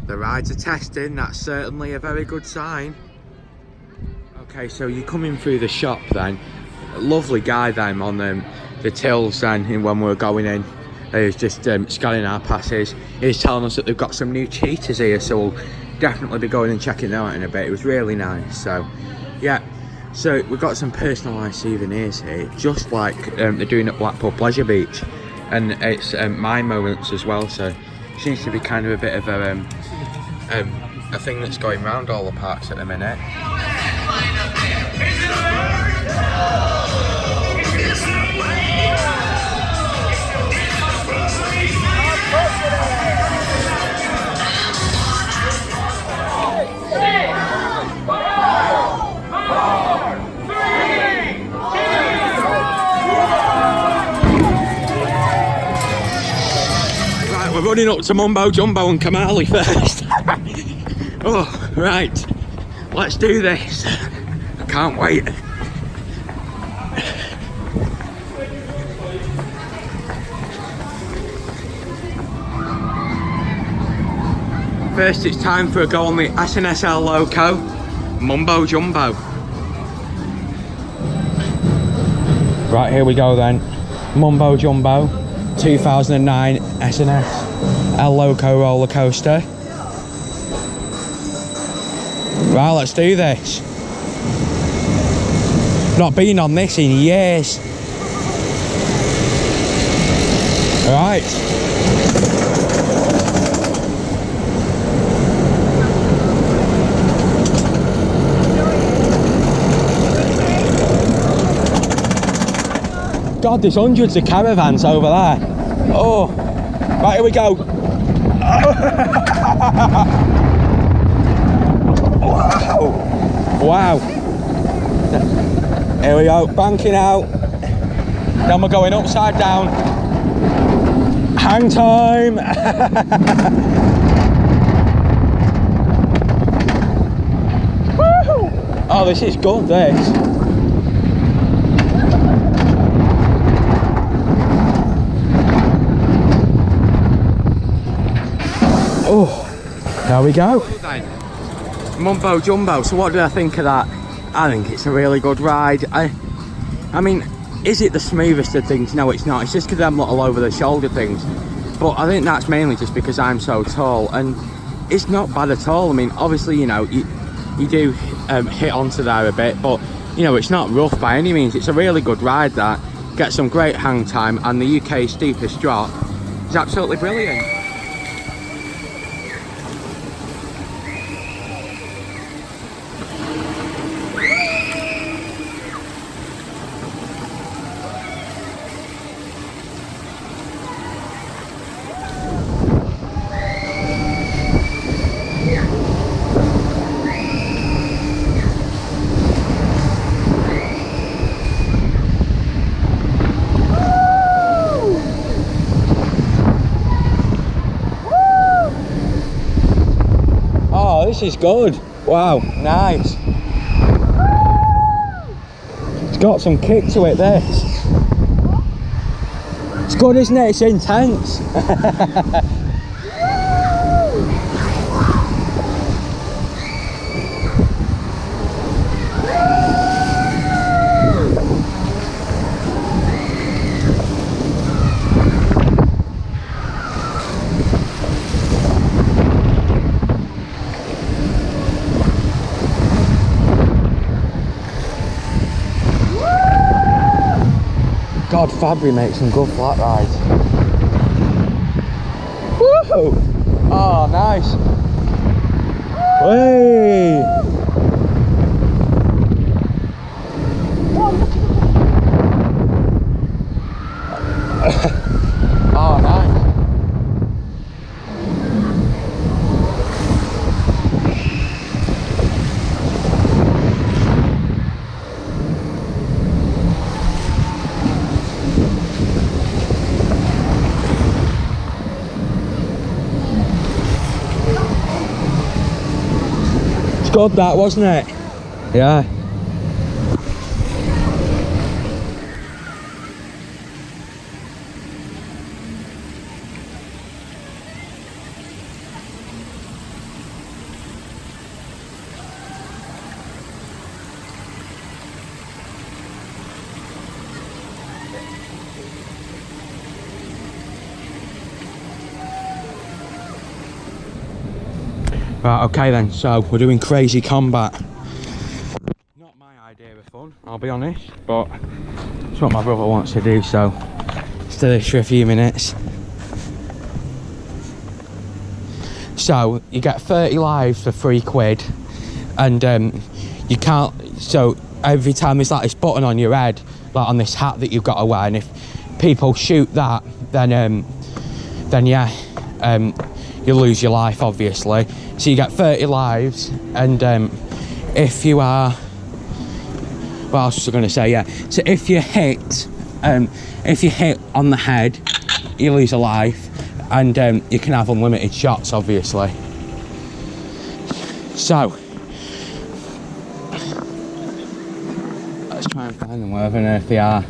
The rides are testing, that's certainly a very good sign. Okay, so you're coming through the shop then. A lovely guy then on the tills then when we were going in. He was just scanning our passes. He's telling us that they've got some new cheetahs here, so we'll definitely be going and checking them out in a bit. It was really nice, so yeah. So we've got some personalised souvenirs here, just like they're doing at Blackpool Pleasure Beach. And it's My Moments as well, so it seems to be kind of a bit of a thing that's going around all the parks at the minute. Right, we're running up to Mumbo Jumbo and Kamali first. Oh, right, let's do this. I can't wait. First, it's time for a go on the SNSL Loco, Mumbo Jumbo. Right, here we go then. Mumbo Jumbo, 2009 SNSL Loco roller coaster. Right, let's do this. Not been on this in years. Right. God, there's hundreds of caravans over there. Oh, right, here we go. Wow. Here we go, banking out. Then we're going upside down. Hang time. Woo! Oh, this is good, this. Oh, there we go. Mumbo Jumbo, so what do I think of that? I think it's a really good ride. I mean, is it the smoothest of things? No, it's not. It's just because I'm little over the shoulder things. But I think that's mainly just because I'm so tall, and it's not bad at all. I mean, obviously, you know, you do hit onto there a bit, but you know, it's not rough by any means. It's a really good ride that. Get some great hang time, and the UK's steepest drop is absolutely brilliant. This is good. Wow, nice. It's got some kick to it, this. It's good, isn't it? It's intense. God, Fabry makes some good flat rides. Woohoo! Oh, nice. Hey. Oh, nice. It's good that, wasn't it? Yeah. Right, okay then, so we're doing crazy combat. Not my idea of fun, I'll be honest, but it's what my brother wants to do, so let's do this for a few minutes. So, you get 30 lives for £3, and you can't, so every time there's like this button on your head, like on this hat that you've got to wear, and if people shoot that, then yeah, you lose your life, obviously. So you get 30 lives, and if you are, what else was I going to say? Yeah. So if you hit on the head, you lose a life, and you can have unlimited shots, obviously. So let's try and find them wherever on earth they are.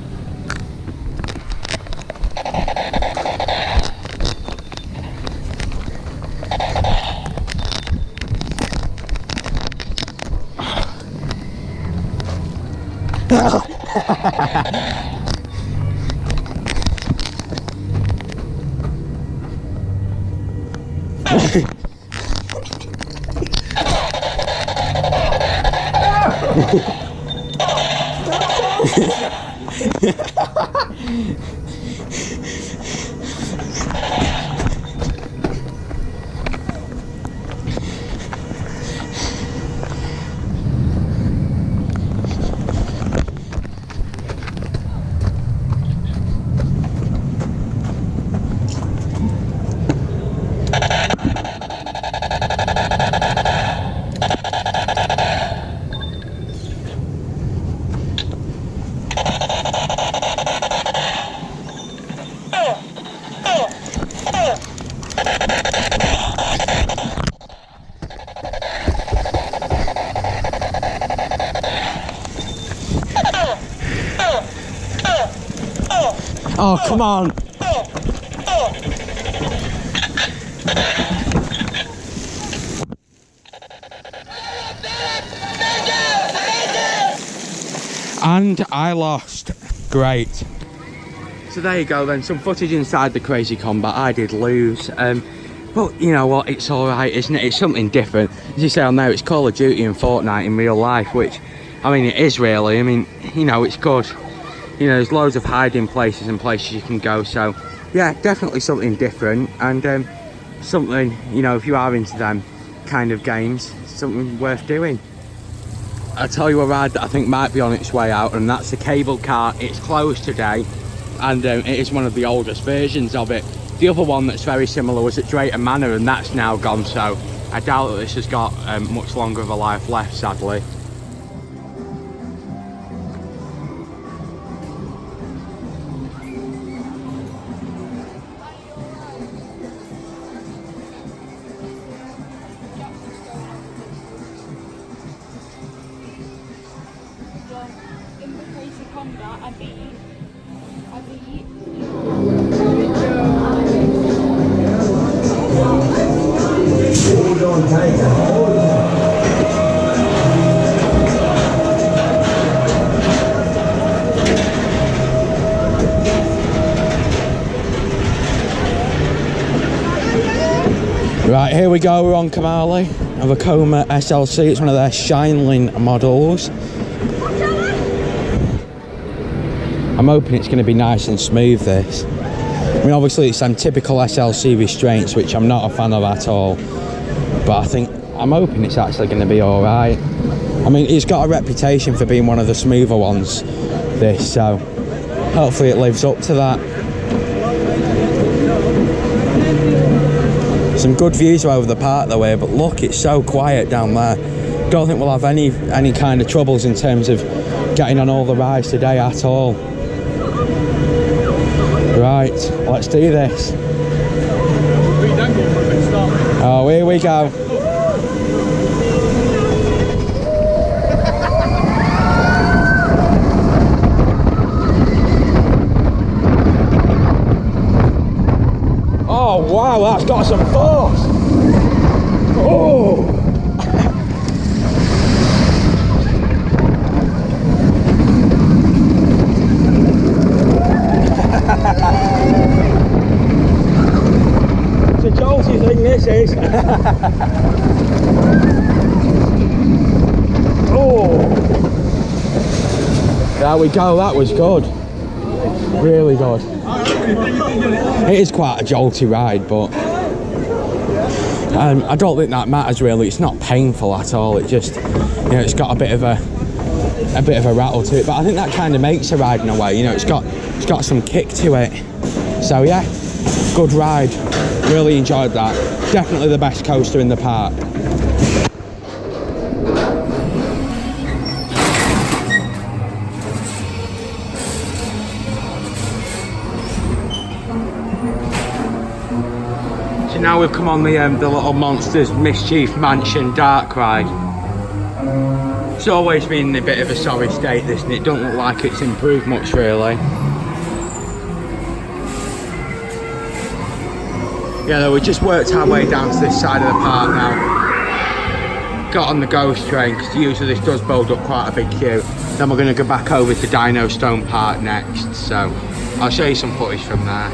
Oh, come on. And I lost. Great. So there you go then, some footage inside the crazy combat. I did lose. But you know what, it's alright, isn't it? It's something different. As you say on there, it's Call of Duty and Fortnite in real life, which, I mean, it is really. I mean, you know, it's good. You know, there's loads of hiding places and places you can go, so yeah, definitely something different, and something, you know, if you are into them kind of games, something worth doing. I'll tell you a ride that I think might be on its way out, and that's the cable car. It's closed today, and it is one of the oldest versions of it. The other one that's very similar was at Drayton Manor, and that's now gone, so I doubt that this has got much longer of a life left, sadly. Right, here we go, we're on Kamali, a Vekoma SLC, it's one of their Shineling models. I'm hoping it's going to be nice and smooth, this. mean, obviously it's some typical SLC restraints, which I'm not a fan of at all. But I'm hoping it's actually going to be all right. I mean, it's got a reputation for being one of the smoother ones, this, so hopefully it lives up to that. Some good views over the park the way, but look, it's so quiet down there. Don't think we'll have any kind of troubles in terms of getting on all the rides today at all. Right, let's do this. Oh, here we go. Oh wow, that's got some force. Oh. It's a jolty thing, this is. Oh. There we go, that was good. Really good. It is quite a jolty ride, but I don't think that matters really. It's not painful at all. It just, you know, it's got a bit of a rattle to it. But I think that kind of makes a ride in a way. You know, it's got some kick to it. So yeah, good ride. Really enjoyed that. Definitely the best coaster in the park. Now we've come on the Little Monsters Mischief Mansion dark ride. It's always been in a bit of a sorry state, this, and it don't look like it's improved much really. Yeah, though, we just worked our way down to this side of the park now. Got on the ghost train, because usually this does build up quite a big queue. Then we're going to go back over to Dino Stone Park next, so I'll show you some footage from there.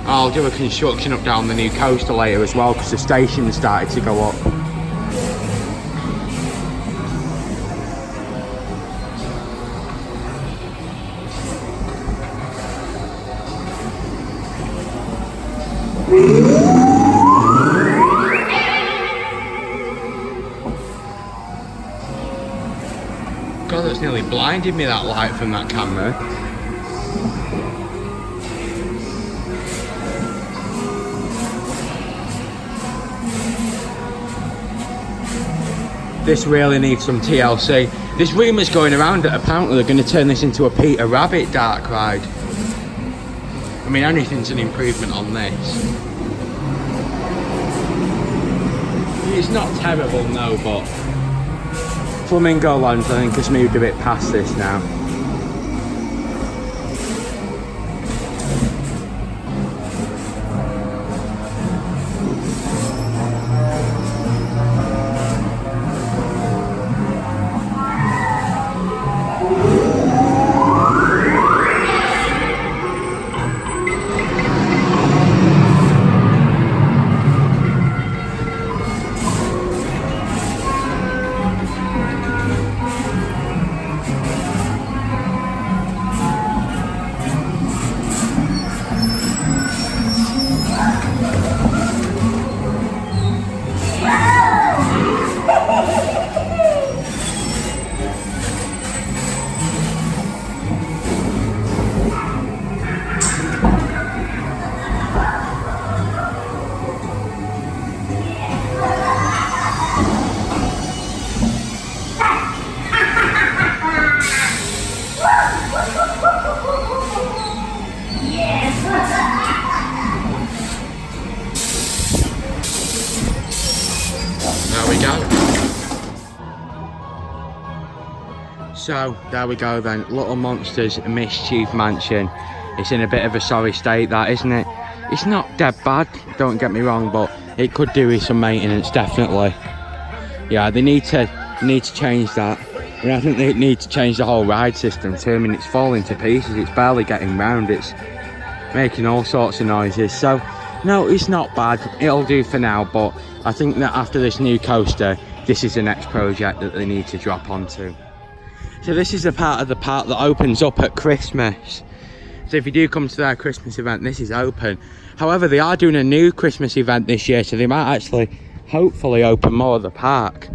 I'll do a construction up down the new coaster later as well, because the station started to go up. God, that's nearly blinded me, that light from that camera. This really needs some TLC. There's rumours going around that apparently they're going to turn this into a Peter Rabbit dark ride. I mean, anything's an improvement on this. It's not terrible, no, but Flamingo Land, I think, has moved a bit past this now. There we go. So there we go then, Little Monsters Mischief Mansion. It's in a bit of a sorry state, that, isn't it? It's not dead bad, don't get me wrong, but it could do with some maintenance, definitely. Yeah, they need to change that. I mean, I think they need to change the whole ride system too. I mean, it's falling to pieces, it's barely getting round, it's making all sorts of noises. So no, it's not bad, it'll do for now, but I think that after this new coaster, this is the next project that they need to drop onto. So this is the part of the park that opens up at Christmas. So if you do come to their Christmas event, this is open. However, they are doing a new Christmas event this year, so they might actually, hopefully, open more of the park.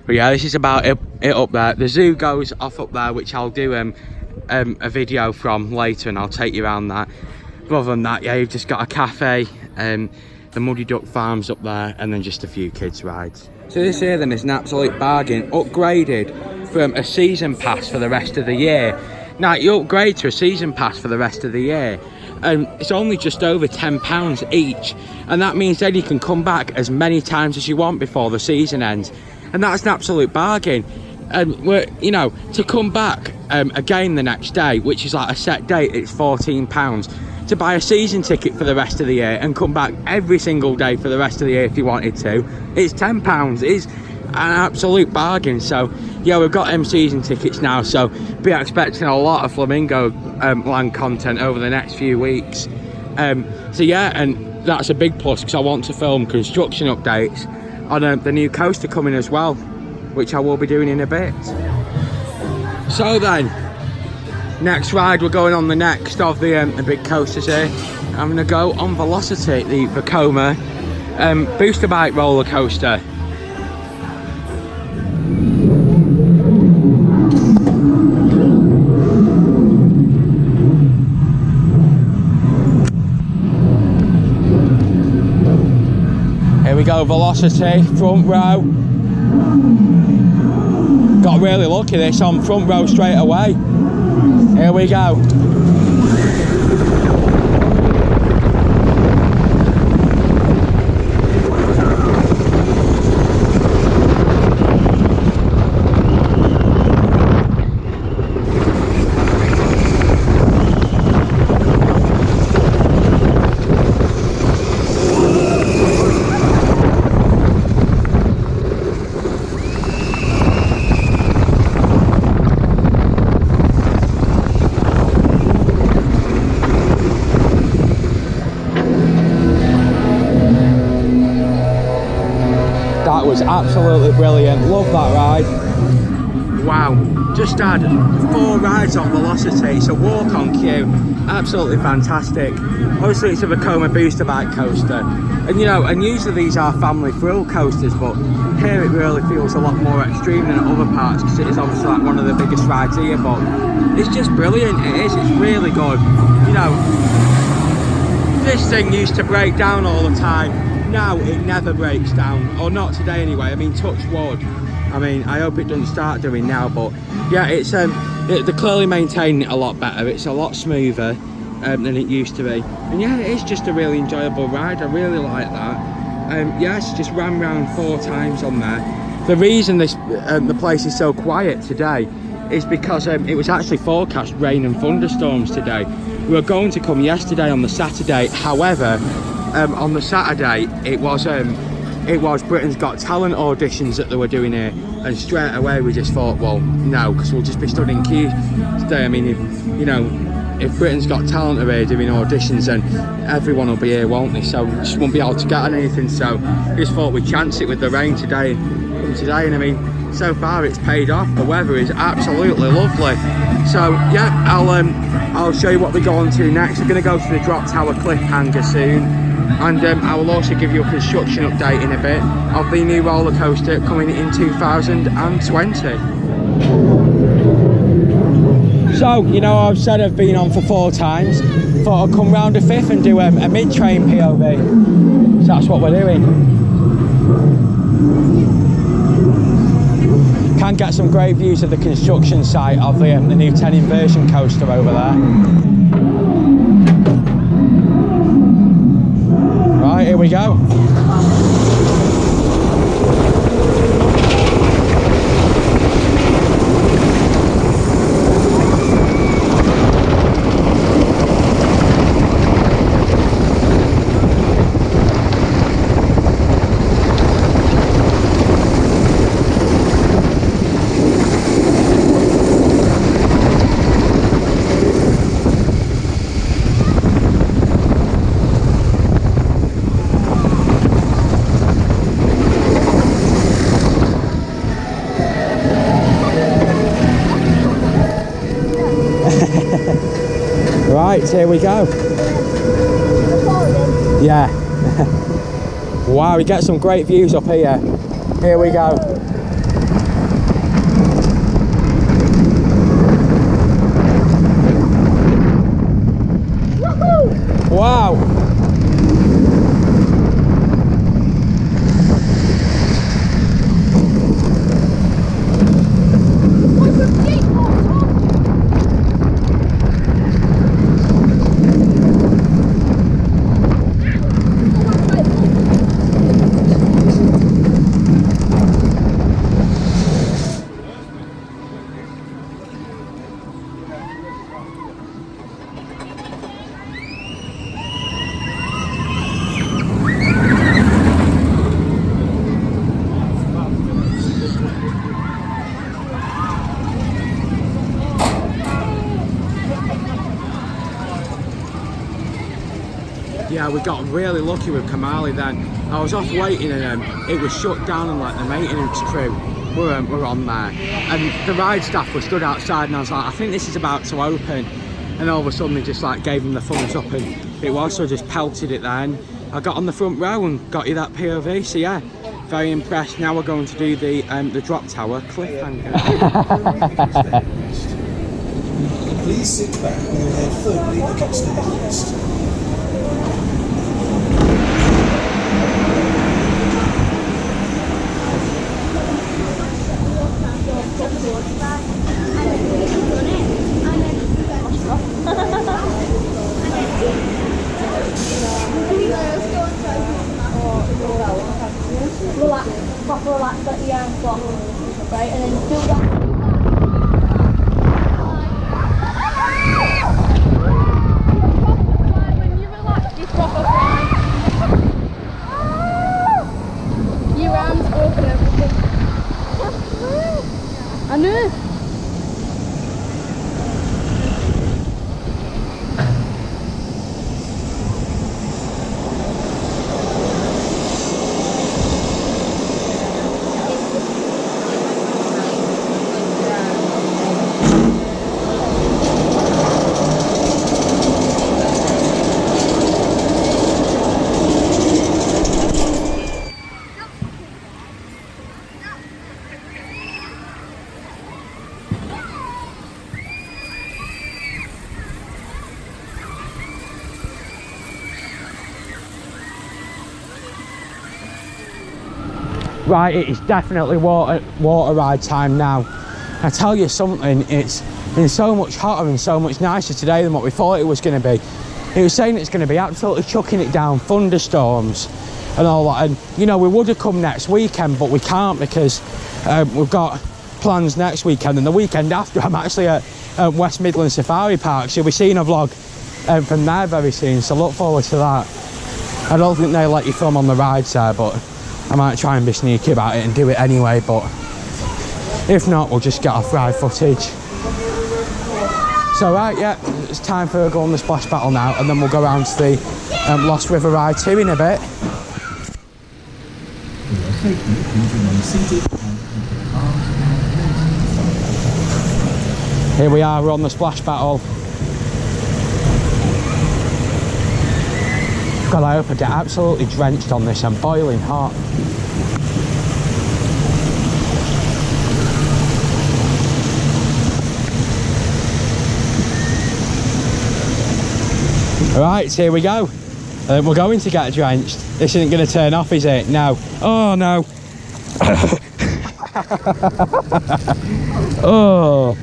But yeah, this is about it up there. The zoo goes off up there, which I'll do a video from later, and I'll take you around that. But other than that, yeah, you've just got a cafe, the Muddy Duck Farms up there, and then just a few kids rides. So this here then is an absolute bargain, upgraded from a season pass for the rest of the year. Now you upgrade to a season pass for the rest of the year, and it's only just over £10 each, and that means then you can come back as many times as you want before the season ends, and that's an absolute bargain. And you know, to come back again the next day, which is like a set date, it's £14. To buy a season ticket for the rest of the year and come back every single day for the rest of the year if you wanted to, it's £10. It's an absolute bargain. So yeah, we've got season tickets now, so be expecting a lot of Flamingo Land content over the next few weeks. So yeah, and that's a big plus because I want to film construction updates on the new coaster coming as well, which I will be doing in a bit. So then, next ride, we're going on the next of the big coasters here. I'm going to go on Velocity, the Vekoma booster bike roller coaster. Here we go, Velocity, front row. Got really lucky this on front row straight away. Here we go. That was absolutely brilliant, love that ride. Wow, just had 4 rides on Velocity. It's a walk on queue, absolutely fantastic. Obviously it's a Vekoma booster bike coaster, and you know, and usually these are family thrill coasters, but here it really feels a lot more extreme than at other parts because it is obviously like one of the biggest rides here. But it's just brilliant, it's really good. You know, this thing used to break down all the time. Now it never breaks down, or not today anyway. I mean, touch wood. I mean, I hope it doesn't start doing now, but yeah, it's they're clearly maintaining it a lot better. It's a lot smoother than it used to be, and yeah, it is just a really enjoyable ride. I really like that. Yes, just ran round 4 times on there. The reason this the place is so quiet today is because it was actually forecast rain and thunderstorms today. We were going to come yesterday on the Saturday, however, on the Saturday it was Britain's Got Talent auditions that they were doing here, and straight away we just thought, well, no, because we'll just be stood in queue today. I mean, if Britain's Got Talent are here doing auditions, then everyone will be here, won't they? So we just won't be able to get on anything. So we just thought we'd chance it with the rain today, and I mean, so far it's paid off. The weather is absolutely lovely. So yeah, I'll show you what we go on to next. We're going to go to the Drop Tower cliffhanger soon, and I will also give you a construction update in a bit of the new roller coaster coming in 2020. So, you know, I've said I've been on for 4 times. Thought I'd come round a 5th and do a mid-train POV. So that's what we're doing. Can get some great views of the construction site of the new 10 inversion coaster over there. Right, here we go. Right, here we go. Yeah. Wow, we get some great views up here. Here we go. Wow. Yeah, we got really lucky with Kamali then. I was off waiting and it was shut down and like the maintenance crew were on there. And the ride staff were stood outside and I was like, I think this is about to open. And all of a sudden they just like gave them the thumbs up and it was, so I just pelted it then. I got on the front row and got you that POV, so yeah, very impressed. Now we're going to do the drop tower cliffhanger. Please sit back with your head firmly against the headrest. Relax, proper relax at the arm block, right, and then do that. When you relax, you proper fly. Your arms open everything. I know. Right, it is definitely water ride time now. I tell you something, it's been so much hotter and so much nicer today than what we thought it was going to be. It was saying it's going to be absolutely chucking it down, thunderstorms and all that. And you know, we would have come next weekend, but we can't because we've got plans next weekend, and the weekend after I'm actually at West Midlands Safari Park, so you'll be seeing a vlog from there very soon, so look forward to that. I don't think they let you film on the rides there, but I might try and be sneaky about it and do it anyway, but if not, we'll just get off ride footage. So right, yeah, it's time for a go on the splash battle now, and then we'll go around to the Lost River ride too in a bit. Here we are, we're on the splash battle. God, I hope I get absolutely drenched on this. I'm boiling hot. Right, here we go. We're going to get drenched. This isn't going to turn off, is it? No. Oh, no. Oh.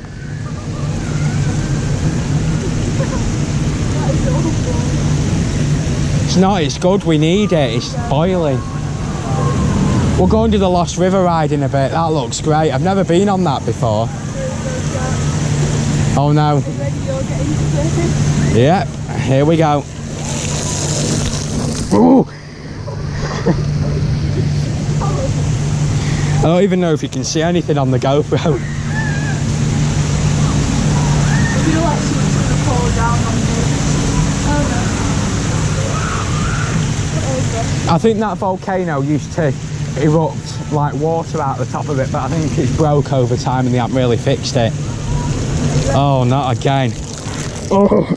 It's not, it's good, we need it, it's boiling. We'll go and do the Lost River ride in a bit, that looks great. I've never been on that before. Oh no. Yep, here we go. Ooh. I don't even know if you can see anything on the GoPro. I think that volcano used to erupt like water out the top of it, but I think it's broke over time and they haven't really fixed it. Oh, not again. Oh.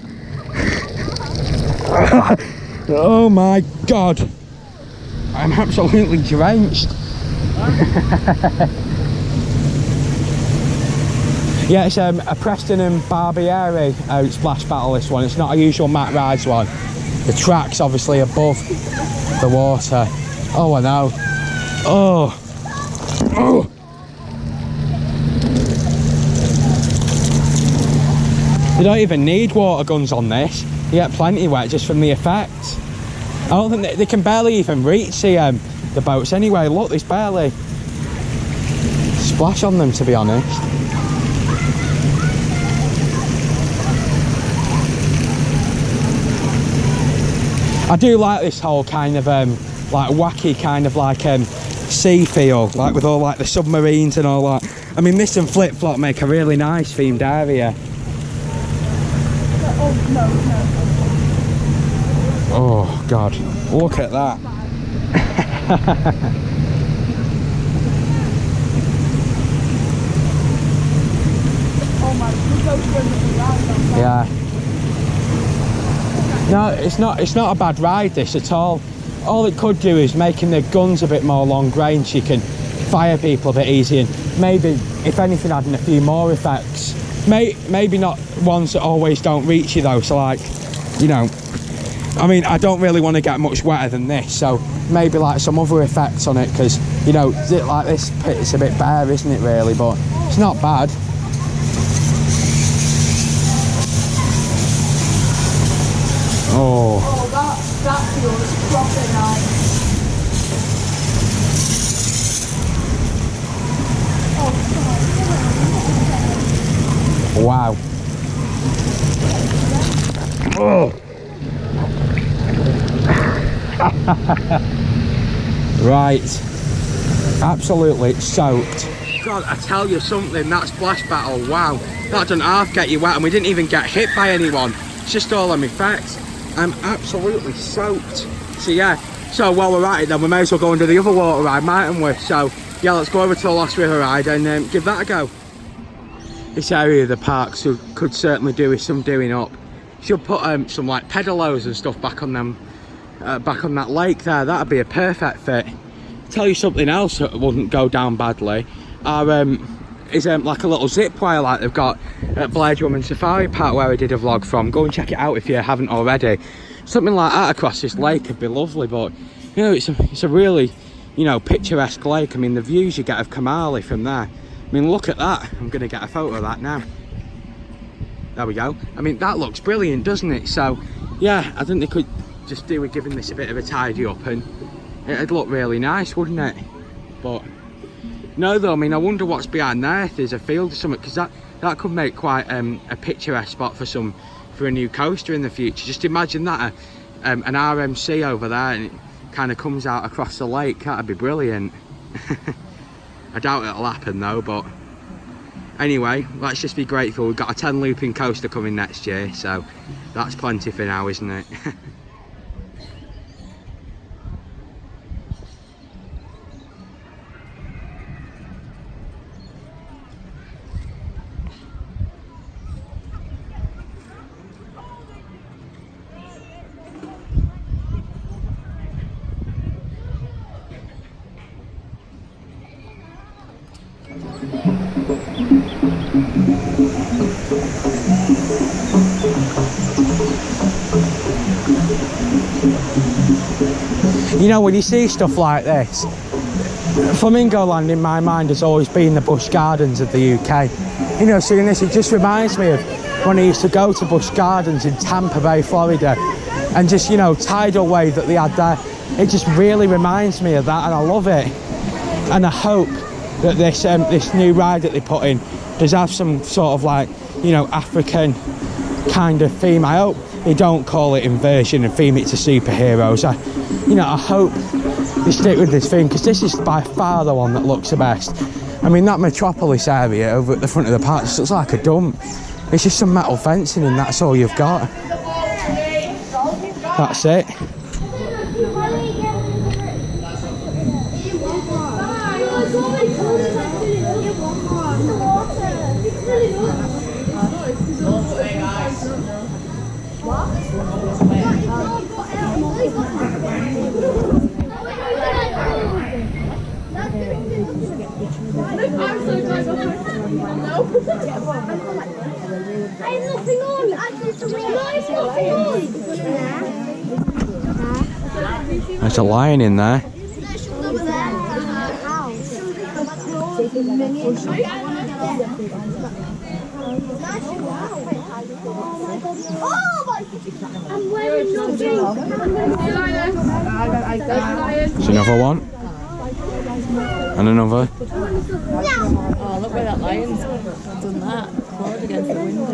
Oh my god, I'm absolutely drenched. Yeah, it's a Preston and Barbieri splash battle, this one. It's not a usual Matt Rides one. The track's obviously above the water. Oh, I know. Oh. Oh. You don't even need water guns on this. You get plenty wet just from the effects. I don't think they can barely even reach the boats anyway. Look, there's barely splash on them, to be honest. I do like this whole kind of like wacky kind of like sea feel, like with all like the submarines and all that. I mean, this and Flip Flop make a really nice themed area. Oh god, look at that. Yeah. No, it's not a bad ride, this, at all. All it could do is making the guns a bit more long range, so you can fire people a bit easier, and maybe, if anything, adding a few more effects. Maybe not ones that always don't reach you though, so like, you know, I mean, I don't really want to get much wetter than this, so maybe like some other effects on it, because, you know, like this pit, it's a bit bare, isn't it, really, but it's not bad. Oh, that feels proper nice. wow. Oh. Right, absolutely soaked. God, I tell you something, that splash battle, wow, that doesn't half get you wet, and we didn't even get hit by anyone. It's just all on effects. I'm absolutely soaked. So yeah, so while we're at it then, we may as well go and do the other water ride, mightn't we? So yeah, let's go over to the Lost River ride and give that a go. This area of the park could certainly do with some doing up. Should put some like pedalos and stuff back on them, back on that lake there. That'd be a perfect fit. Tell you something else that wouldn't go down badly. Is like a little zip wire like they've got at Blade Woman Safari Park, where I did a vlog from. Go and check it out if you haven't already. Something like that across this lake would be lovely, but you know, it's a really, you know, picturesque lake. I mean, the views you get of Kamali from there, I mean, look at that. I'm going to get a photo of that now. There we go. I mean, that looks brilliant, doesn't it? So yeah, I think they could just do with giving this a bit of a tidy up, and it'd look really nice, wouldn't it? But no, though, I mean, I wonder what's behind there, if there's a field or something, because that could make quite a picturesque spot for a new coaster in the future. Just imagine that, an RMC over there, and it kind of comes out across the lake. That'd be brilliant. I doubt it'll happen though, but anyway, let's just be grateful. We've got a 10 looping coaster coming next year, so that's plenty for now, isn't it? You know, when you see stuff like this, Flamingo Land in my mind has always been the Busch Gardens of the UK. You know, seeing this, it just reminds me of when I used to go to Busch Gardens in Tampa Bay, Florida, and just, you know, tidal wave that they had there. It just really reminds me of that, and I love it. And I hope that this new ride that they put in does have some sort of, like, you know, African kind of theme. I hope they don't call it inversion and theme it to superheroes. I hope they stick with this thing, because this is by far the one that looks the best. I mean, that Metropolis area over at the front of the park just looks like a dump. It's just some metal fencing and that's all you've got. That's it. There's a lion in there. There's another one. And another. Oh, look where that lion's done that. Clawed against the window.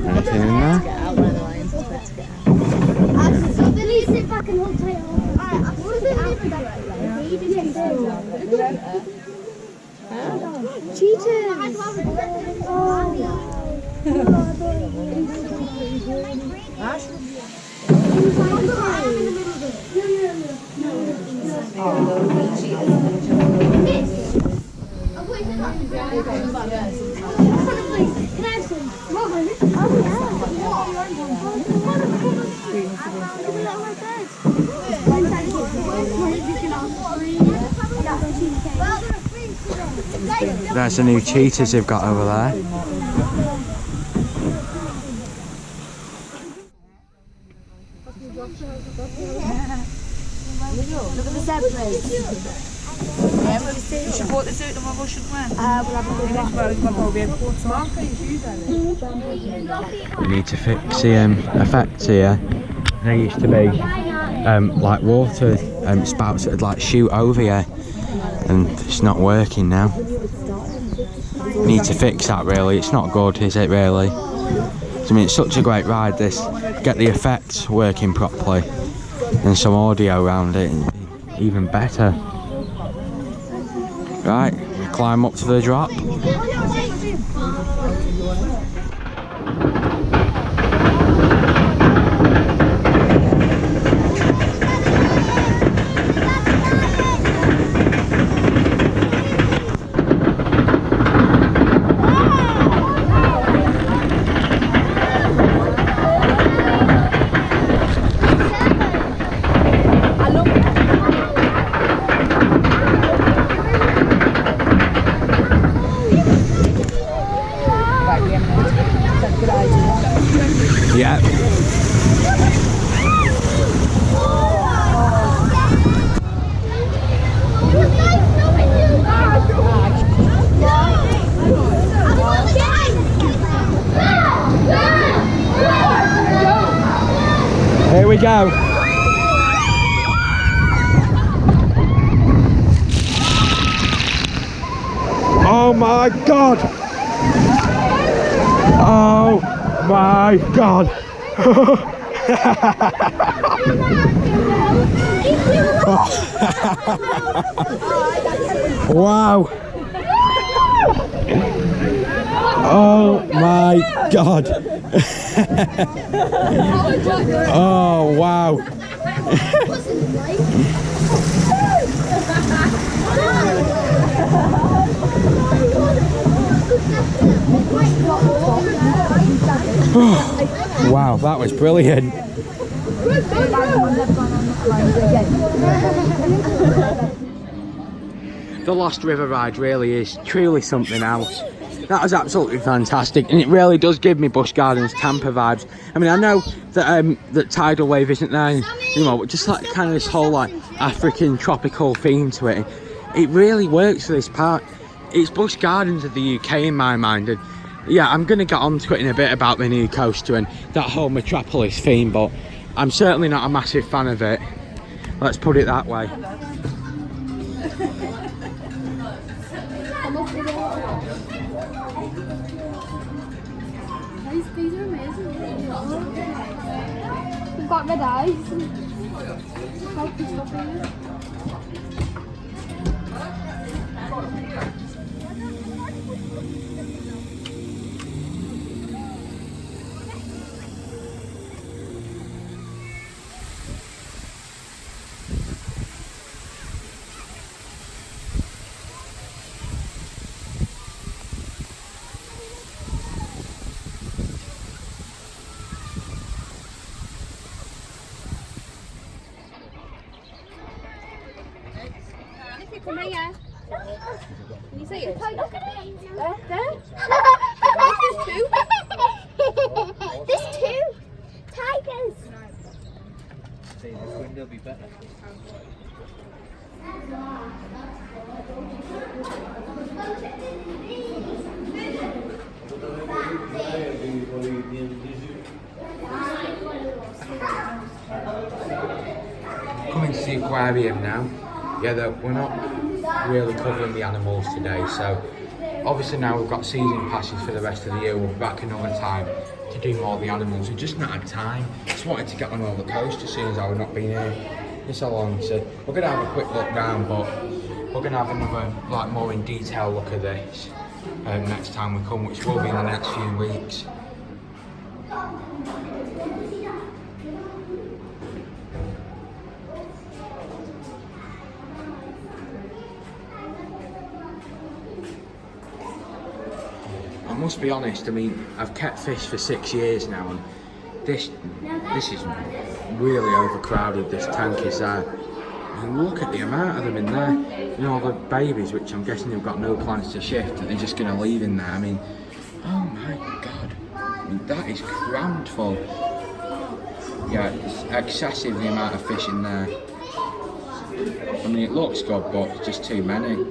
Anything in there? Get out where the lion's prepared to get out. Sit back and hold tight. Cheetahs! There's the new cheetahs they've got over there. Look at the zebras. You should walk this out the mother, shouldn't we? We need to fix the effects here. There used to be like water spouts that would like shoot over here, and it's not working now. Need to fix that really. It's not good, is it really? I mean, it's such a great ride this. Get the effects working properly and some audio around it, even better. Right, we climb up to the drop. Yeah. Here we go. Oh my God. Oh my God. Wow. Oh my God. Oh wow. Wow, that was brilliant. The Lost River ride really is truly something else. That was absolutely fantastic, and it really does give me Busch Gardens Tampa vibes. I mean, I know that that tidal wave isn't there, you know, but just like kind of this whole like African tropical theme to it. It really works for this park. It's Busch Gardens of the UK in my mind, and yeah, I'm going to get onto it in a bit about the new coaster and that whole metropolis theme, but I'm certainly not a massive fan of it. Let's put it that way. These are amazing. We've got red eyes. Pacific, come here. Can you see it? There? There's two. There's two tigers. See, this window will be better. Coming to the aquarium now. Yeah, we're not really covering the animals today, so obviously now we've got season passes for the rest of the year. We'll be back another time to do more of the animals. We've just not had time. Just wanted to get on roller coaster as soon as I've not been here for so long. So we're gonna have a quick look round, but we're gonna have another like more in detail look at this next time we come, which will be in the next few weeks. I must be honest, I mean, I've kept fish for 6 years now, and this is really overcrowded, this tank is there. And look at the amount of them in there. You know, all the babies, which I'm guessing they've got no plans to shift, that they're just going to leave in there. I mean, oh my God. I mean, that is crammed full. Yeah, it's excessive the amount of fish in there. I mean, it looks good, but it's just too many.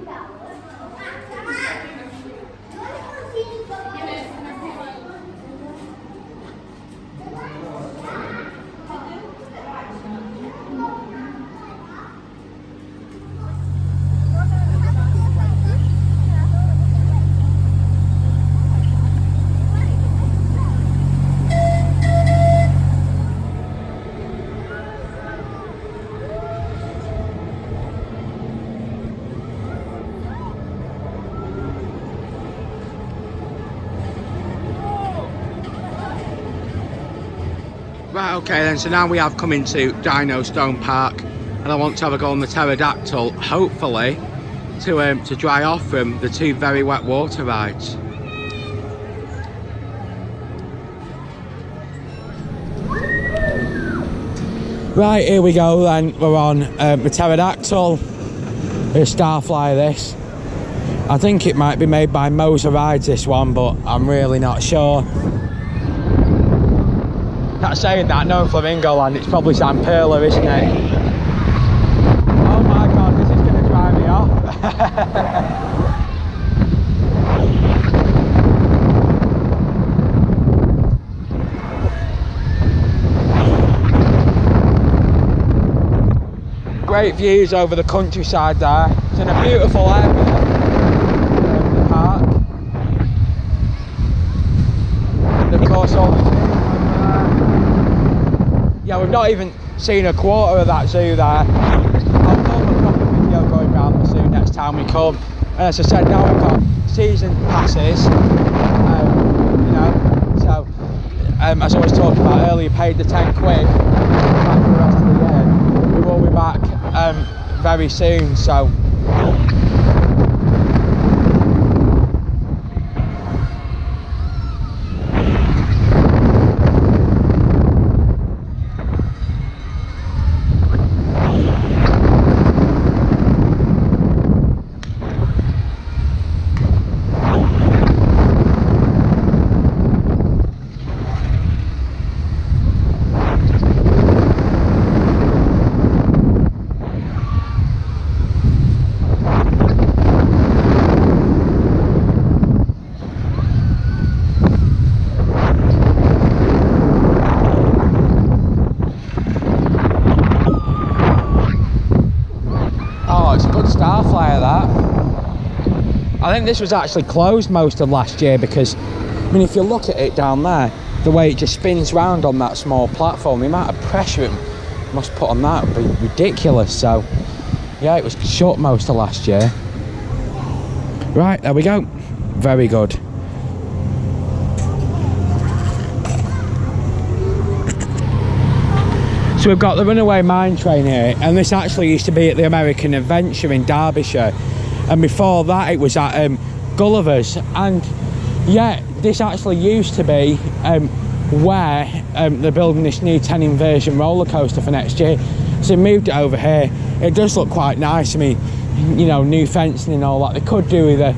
Right, okay then, so now we have come into Dino Stone Park, and I want to have a go on the pterodactyl, hopefully, to dry off from the 2 very wet water rides. Right, here we go then, we're on the pterodactyl, a Starflyer this. I think it might be made by Moser Rides, this one, but I'm really not sure. Not saying that, no Flamingo Land, it's probably San Perla, isn't it? Oh my God, this is going to drive me off. Great views over the countryside there. It's in a beautiful area, the park. And of course all the trees. Yeah, we've not even seen a quarter of that zoo there. I'll film a proper video going around the zoo next time we come. And as I said, now we've got season passes, you know, so as I was talking about earlier, paid the 10 quid back for the rest of the year. We will be back very soon, so Starflyer that. I think this was actually closed most of last year because, I mean, if you look at it down there, the way it just spins round on that small platform, the amount of pressure it must put on that would be ridiculous. So yeah, it was shut most of last year. Right, there we go. Very good. So we've got the Runaway Mine Train here, and this actually used to be at the American Adventure in Derbyshire, and before that it was at Gulliver's. And yeah, this actually used to be where they're building this new 10 inversion roller coaster for next year, so they moved it over here. It does look quite nice. I mean, you know, new fencing and all that. They could do with a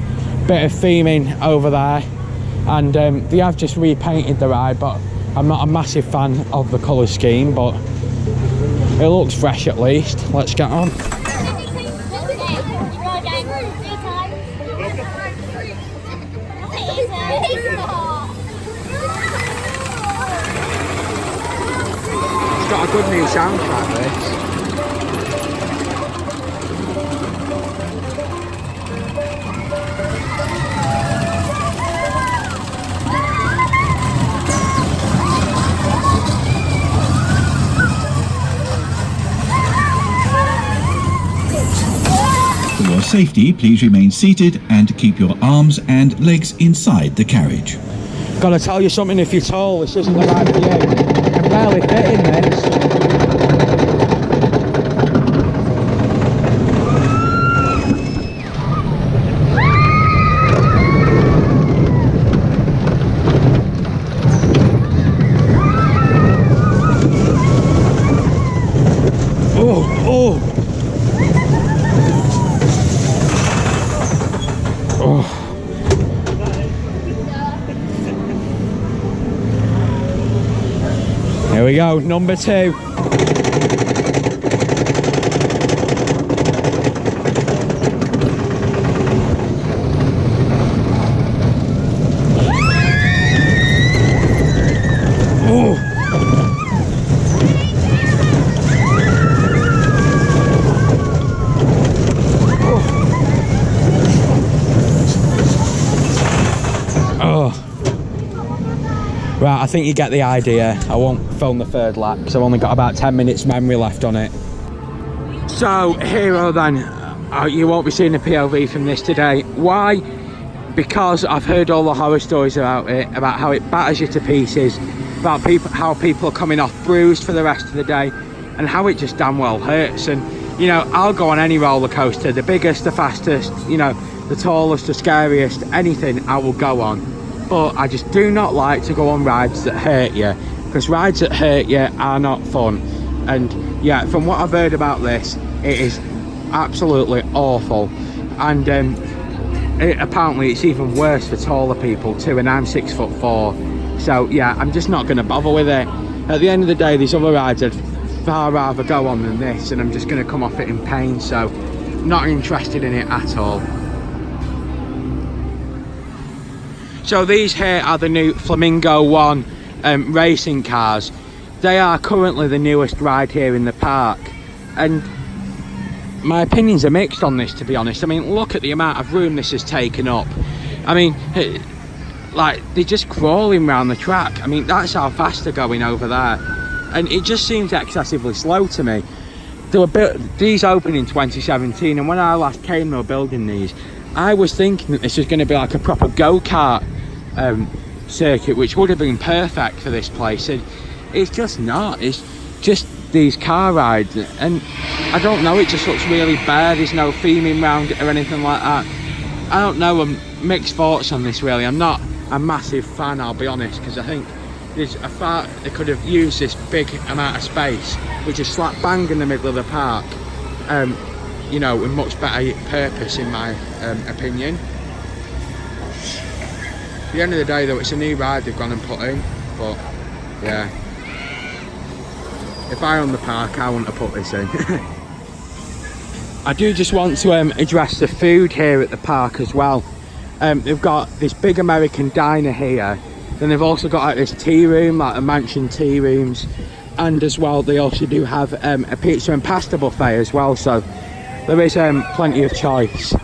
bit of theming over there, and they have just repainted the ride, but I'm not a massive fan of the colour scheme, but it looks fresh at least. Let's get on. It's got a good new soundtrack, this. For your safety, please remain seated and keep your arms and legs inside the carriage. Gotta tell you something, if you're tall, this isn't the ride for you. I can barely fit in this. Here we go, number 2. Right, I think you get the idea. I won't film the third lap because I've only got about 10 minutes memory left on it. So, hero then. You won't be seeing a POV from this today. Why? Because I've heard all the horror stories about it, about how it batters you to pieces, about how people are coming off bruised for the rest of the day, and how it just damn well hurts. And, you know, I'll go on any roller coaster, the biggest, the fastest, you know, the tallest, the scariest, anything I will go on. But I just do not like to go on rides that hurt you, because rides that hurt you are not fun. And yeah, from what I've heard about this, it is absolutely awful. And apparently it's even worse for taller people too, and I'm 6'4". So yeah, I'm just not going to bother with it. At the end of the day, these other rides I'd far rather go on than this, and I'm just going to come off it in pain. So not interested in it at all. So these here are the new Flamingo 1 racing cars. They are currently the newest ride here in the park, and my opinions are mixed on this, to be honest. I mean, look at the amount of room this has taken up. I mean, like, they're just crawling around the track. I mean, that's how fast they're going over there, and it just seems excessively slow to me. They were built, these opened in 2017, and when I last came they were building these, I was thinking that this was going to be like a proper go-kart circuit, which would have been perfect for this place, and it's just not. It's just these car rides, and I don't know, it just looks really bare. There's no theming around it or anything like that. I don't know, mixed thoughts on this really. I'm not a massive fan, I'll be honest, because I think there's a far they could have used this big amount of space, which is slap bang in the middle of the park, you know, with much better purpose, in my opinion. At the end of the day though, it's a new ride they've gone and put in, but yeah, if I owned the park I wouldn't have put this in. I do just want to address the food here at the park as well. They've got this big American diner here, then they've also got like this tea room, like the mansion tea rooms, and as well they also do have a pizza and pasta buffet as well, so there is plenty of choice.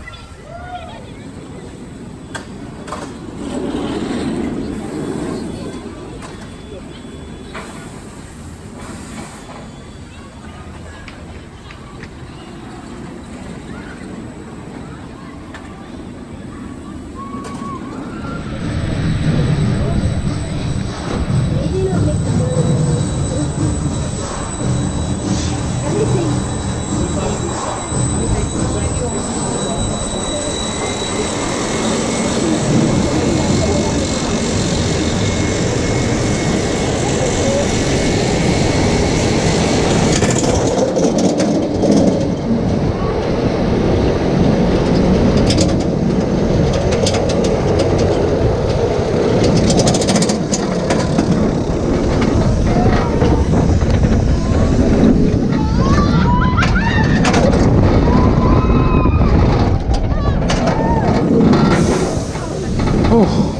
Oh.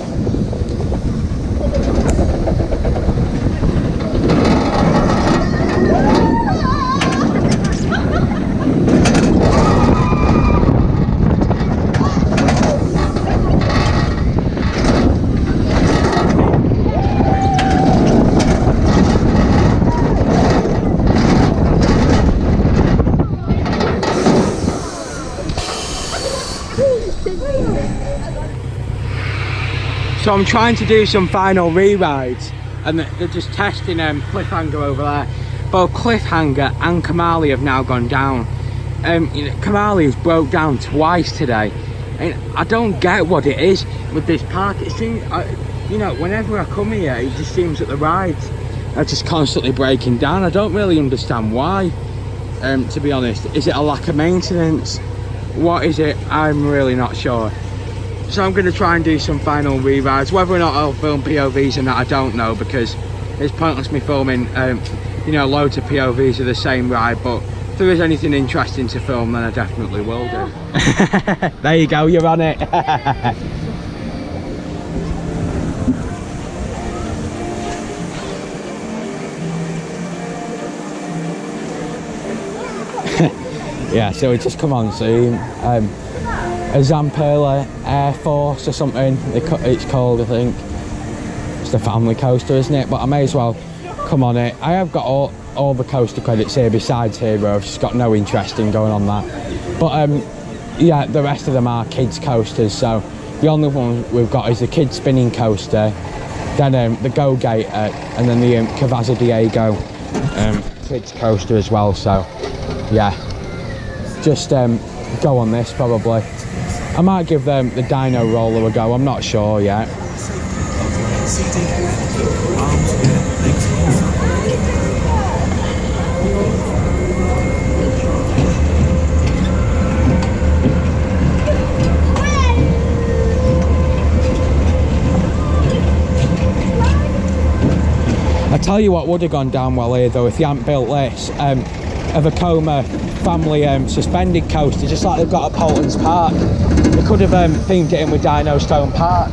So I'm trying to do some final re-rides, and they're just testing Cliffhanger over there. Both Cliffhanger and Kamali have now gone down. You know, Kamali has broke down twice today, and I don't get what it is with this park. It seems, you know, whenever I come here, it just seems that the rides are just constantly breaking down. I don't really understand why, to be honest. Is it a lack of maintenance? What is it? I'm really not sure. So I'm going to try and do some final re-rides. Whether or not I'll film POVs and that, I don't know, because it's pointless me filming you know, loads of POVs of the same ride. But if there is anything interesting to film, then I definitely will do. There you go, you're on it. Yeah, so we just come on soon. A Zamperla Air Force or something it's called, I think. It's the family coaster, isn't it? But I may as well come on it. I have got all the coaster credits here besides Hero. I've just got no interest in going on that. But yeah, the rest of them are kids coasters. So the only one we've got is the kids spinning coaster, then the Go Gator, and then the Cavaza Diego kids coaster as well. So yeah, just go on this probably. I might give them the Dino roller a go, I'm not sure yet. I tell you what would have gone down well here though, if you hadn't built this, a Vekoma family suspended coaster, just like they've got at Polton's Park. They could have themed it in with Dino Stone Park.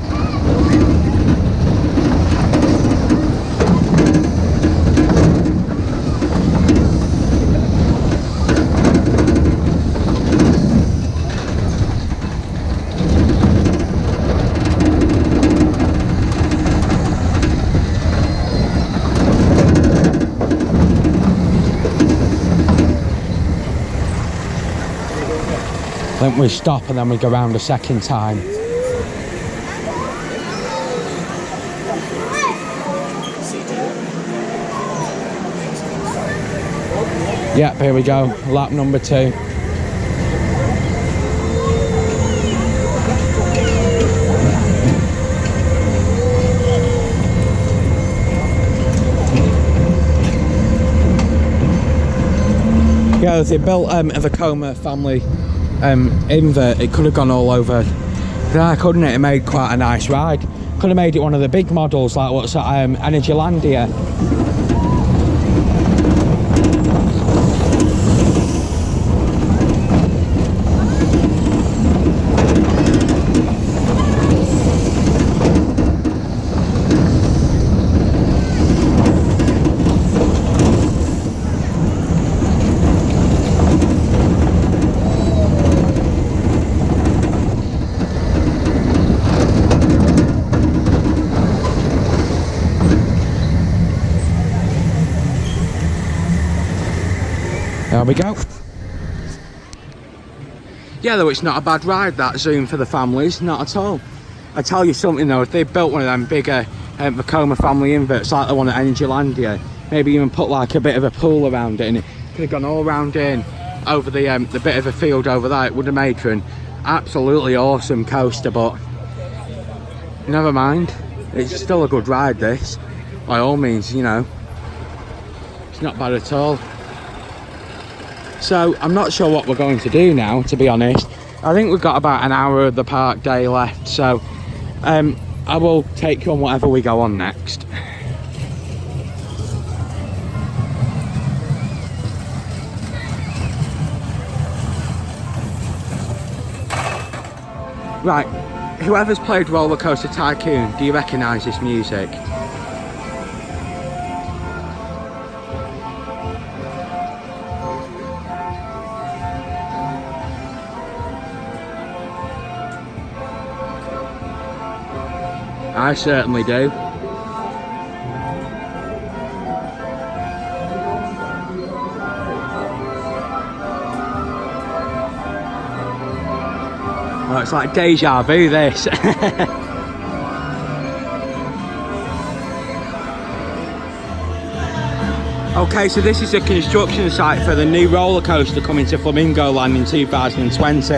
Then we stop and then we go round a second time. Yep, here we go, lap number 2. Yeah, they built a Vekoma family invert. It could have gone all over there, couldn't it? It made quite a nice ride. Could have made it one of the big models like what's at Energylandia. There we go. Yeah, though, it's not a bad ride, that Zoom for the families, not at all. I tell you something though, if they built one of them bigger Vekoma family inverts like the one at Energylandia, maybe even put like a bit of a pool around it, and it could have gone all round in over the bit of a field over there, it would have made for an absolutely awesome coaster. But never mind, it's still a good ride, this, by all means, you know. It's not bad at all. So I'm not sure what we're going to do now, to be honest. I think we've got about an hour of the park day left, so I will take you on whatever we go on next. Right, whoever's played Roller Coaster Tycoon, do you recognise this music? I certainly do. Oh, it's like deja vu, this. Okay, so this is a construction site for the new roller coaster coming to Flamingo Land in 2020.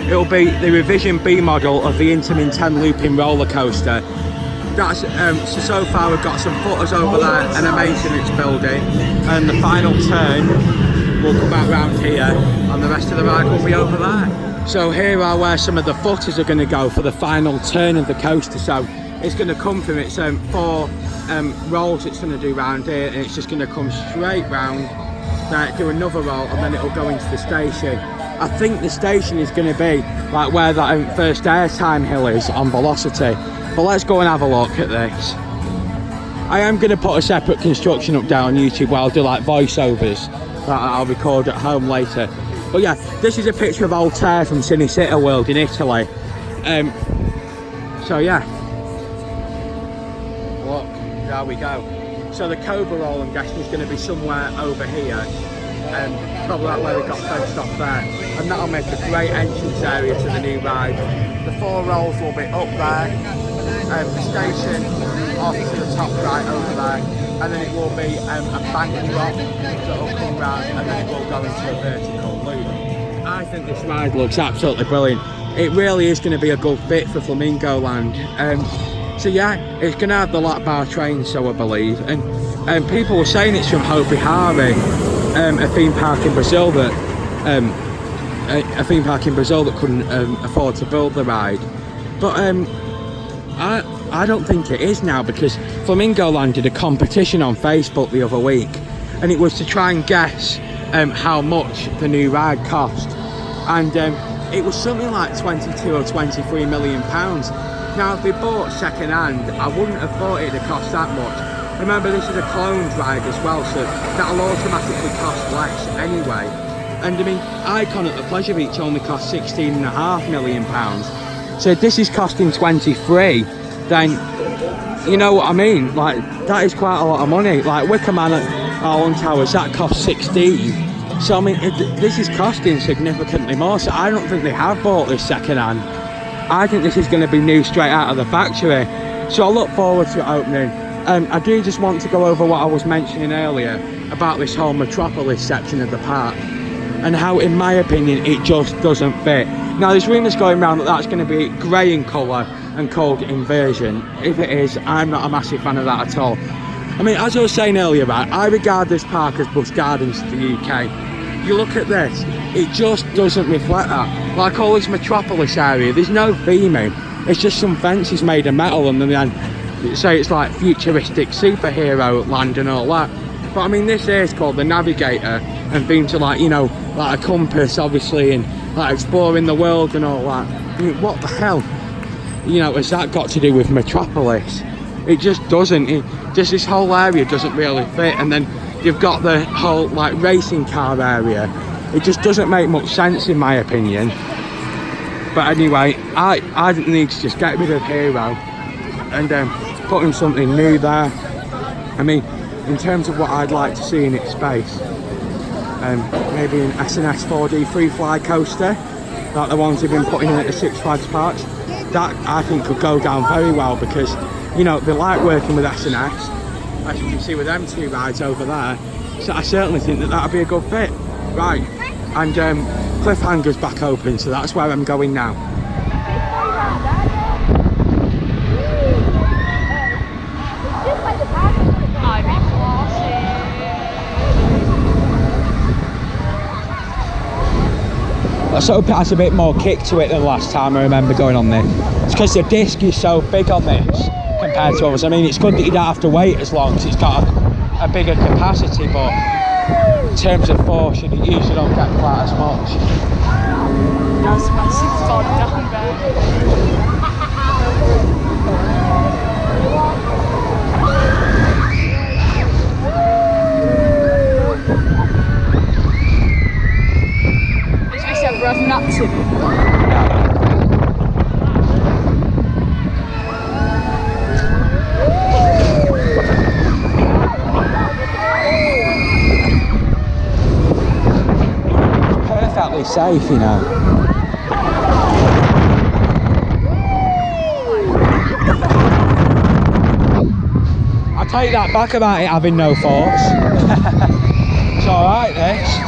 It'll be the revision B model of the Intamin 10 looping roller coaster. That's so far we've got some footers over there and a maintenance building, and the final turn will come out round here, and the rest of the ride will be over there. So here are where some of the footers are going to go for the final turn of the coaster. So it's going to come from its 4 rolls it's going to do round here, and it's just going to come straight round, do another roll, and then it'll go into the station. I think the station is going to be like where that first airtime hill is on Velocity. But let's go and have a look at this. I am going to put a separate construction up there on YouTube where I'll do like voiceovers that I'll record at home later. But yeah, this is a picture of Voltaire from Cinecittà World in Italy. So yeah, look, there we go. So the Cobra roll, I'm guessing, is going to be somewhere over here. Probably that way we got fenced off there, and that'll make a great entrance area to the new ride. The 4 rolls will be up there, the station off to the top right over there, and then it will be a bank drop that'll come round, and then it will go into a vertical loop. I think this ride looks absolutely brilliant. It really is going to be a good fit for Flamingo Land. So yeah, it's going to have the lap bar train, so I believe, and people were saying it's from Hopi Hari, a theme park in Brazil that couldn't afford to build the ride. But I don't think it is now, because Flamingo Land did a competition on Facebook the other week, and it was to try and guess how much the new ride cost, and it was something like 22 or 23 million pounds. Now if they bought second hand, I wouldn't have thought it'd have cost that much. Remember, this is a cloned ride as well, so that'll automatically cost less anyway. And I mean, Icon at the Pleasure Beach only cost £16.5 million. So if this is costing 23, then you know what I mean? Like, that is quite a lot of money. Like Wicker Man at Allen Towers, that cost 16. So I mean, this is costing significantly more. So I don't think they have bought this second hand. I think this is going to be new straight out of the factory. So I look forward to it opening. I do just want to go over what I was mentioning earlier about this whole Metropolis section of the park, and how, in my opinion, it just doesn't fit. Now there's rumours going around that that's going to be grey in colour and called Inversion. If it is, I'm not a massive fan of that at all. I mean, as I was saying earlier, right, I regard this park as Busch Gardens to the UK. You look at this, it just doesn't reflect that. Like all this Metropolis area, there's no theming. It's just some fences made of metal, and then say it's like futuristic superhero land and all that. But I mean, this here is called the Navigator, and being to, like, you know, like a compass obviously, and like exploring the world and all that. I mean, what the hell, you know, has that got to do with Metropolis? It just doesn't. Just this whole area doesn't really fit. And then you've got the whole like racing car area. It just doesn't make much sense in my opinion. But anyway, I think they need to just get rid of Hero and put in something new there. I mean, in terms of what I'd like to see in its space, maybe an S&S 4D free fly coaster, like the ones they've been putting in at the Six Flags parks. That I think could go down very well, because you know they like working with S&S, as you can see with them 2 rides over there. So I certainly think that that'd be a good fit. Right, and Cliffhanger's back open, so that's where I'm going now. Let's hope it has a bit more kick to it than last time I remember going on this. It's because the disc is so big on this compared to others. I mean, it's good that you don't have to wait as long because it's got a bigger capacity, but in terms of force, you usually don't get quite as much. That's massive gone down there. safe, you know. I take that back about it having no forks. It's alright, this.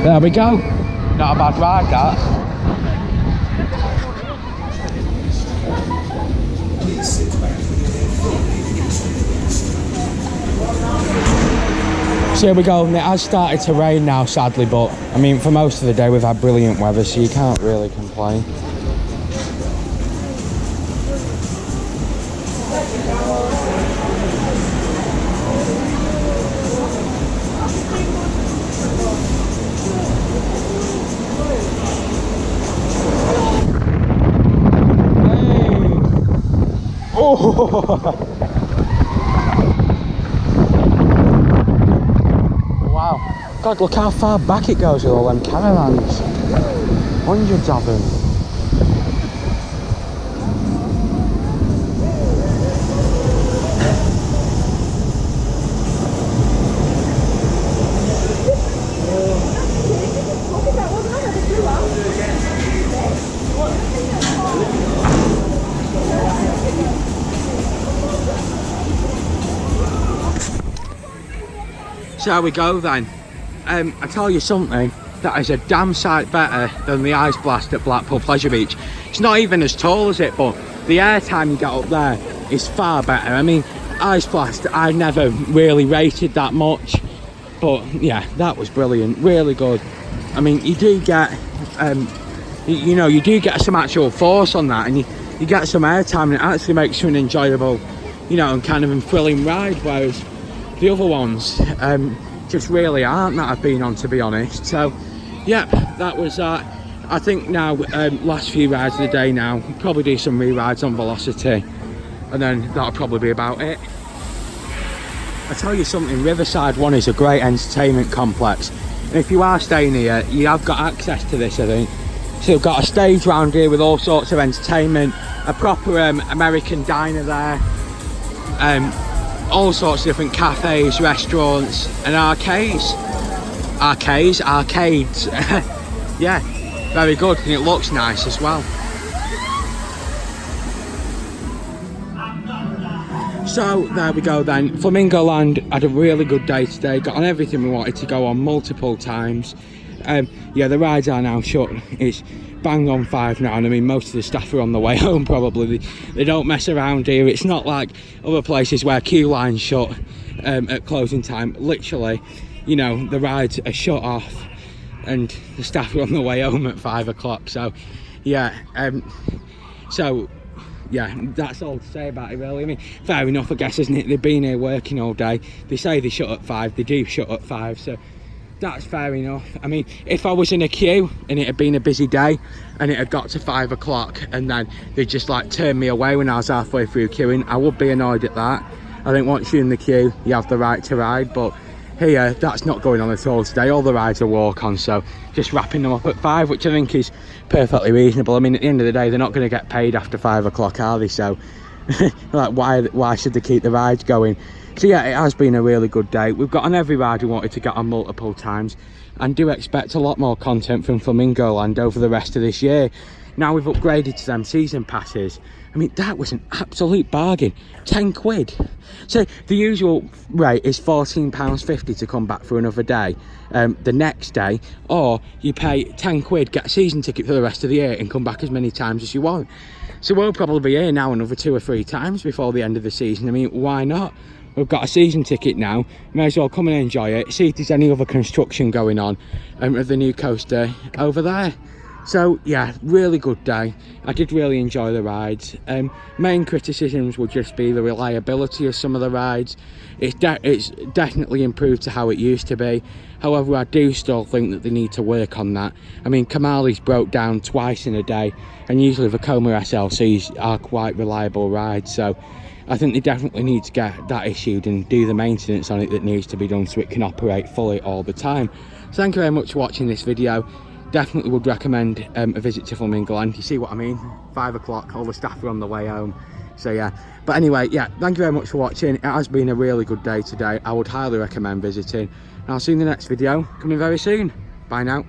There we go. Not a bad ride, that. Please sit back with your head firmly against the wheels. So here we go, and it has started to rain now, sadly, but I mean, for most of the day we've had brilliant weather, so you can't really complain. Wow, God, look how far back it goes with all them caravans. Hundreds of them. So there we go then. I tell you something, that is a damn sight better than the ice blast at Blackpool Pleasure Beach. It's not even as tall as it, but the airtime you get up there is far better. I mean, ice blast I never really rated that much, but yeah, that was brilliant, really good. I mean, you do get you know, you do get some actual force on that, and you get some airtime, and it actually makes you an enjoyable, you know, and kind of a thrilling ride, whereas the other ones just really aren't that I've been on, to be honest. So yeah, that was I think now last few rides of the day now, probably do some re-rides on Velocity, and then that'll probably be about it. I tell you something, Riverside One is a great entertainment complex, and if you are staying here, you have got access to this, I think. So you've got a stage round here with all sorts of entertainment, a proper American diner there, all sorts of different cafes, restaurants, and arcades. Yeah, very good, and it looks nice as well. So there we go then. Flamingo Land had a really good day today, got on everything we wanted to go on multiple times. Yeah, the rides are now shut. It's bang on 5 now, and I mean, most of the staff are on the way home probably. They don't mess around here. It's not like other places where queue lines shut at closing time. Literally, you know, the rides are shut off and the staff are on the way home at 5 o'clock. So yeah, yeah, that's all to say about it really. I mean, fair enough, I guess, isn't it? They've been here working all day. They say they shut at 5, they do shut at 5, so that's fair enough. I mean, if I was in a queue and it had been a busy day and it had got to 5 o'clock and then they just like turned me away when I was halfway through queuing, I would be annoyed at that. I think once you're in the queue, you have the right to ride, but here, that's not going on at all today. All the rides are walk-on, so just wrapping them up at 5, which I think is perfectly reasonable. I mean, at the end of the day, they're not going to get paid after 5 o'clock, are they? So, like, why should they keep the rides going? So yeah, it has been a really good day. We've got on every ride we wanted to get on multiple times, and do expect a lot more content from Flamingo Land over the rest of this year. Now we've upgraded to them season passes. I mean, that was an absolute bargain. 10 quid. So the usual rate is £14.50 to come back for another day, the next day, or you pay 10 quid, get a season ticket for the rest of the year and come back as many times as you want. So we'll probably be here now another 2 or 3 times before the end of the season. I mean, why not? We've got a season ticket now, may as well come and enjoy it, see if there's any other construction going on of the new coaster over there. So yeah, really good day. I did really enjoy the rides. Main criticisms would just be the reliability of some of the rides. It's definitely improved to how it used to be. However, I do still think that they need to work on that. I mean, Kamali's broke down twice in a day, and usually Vekoma SLCs are quite reliable rides, so I think they definitely need to get that issued and do the maintenance on it that needs to be done so it can operate fully all the time. So thank you very much for watching this video. Definitely would recommend a visit to Flamingo Land. You see what I mean? 5 o'clock, all the staff are on the way home. So yeah, but anyway, yeah, thank you very much for watching. It has been a really good day today. I would highly recommend visiting. And I'll see you in the next video, coming very soon. Bye now.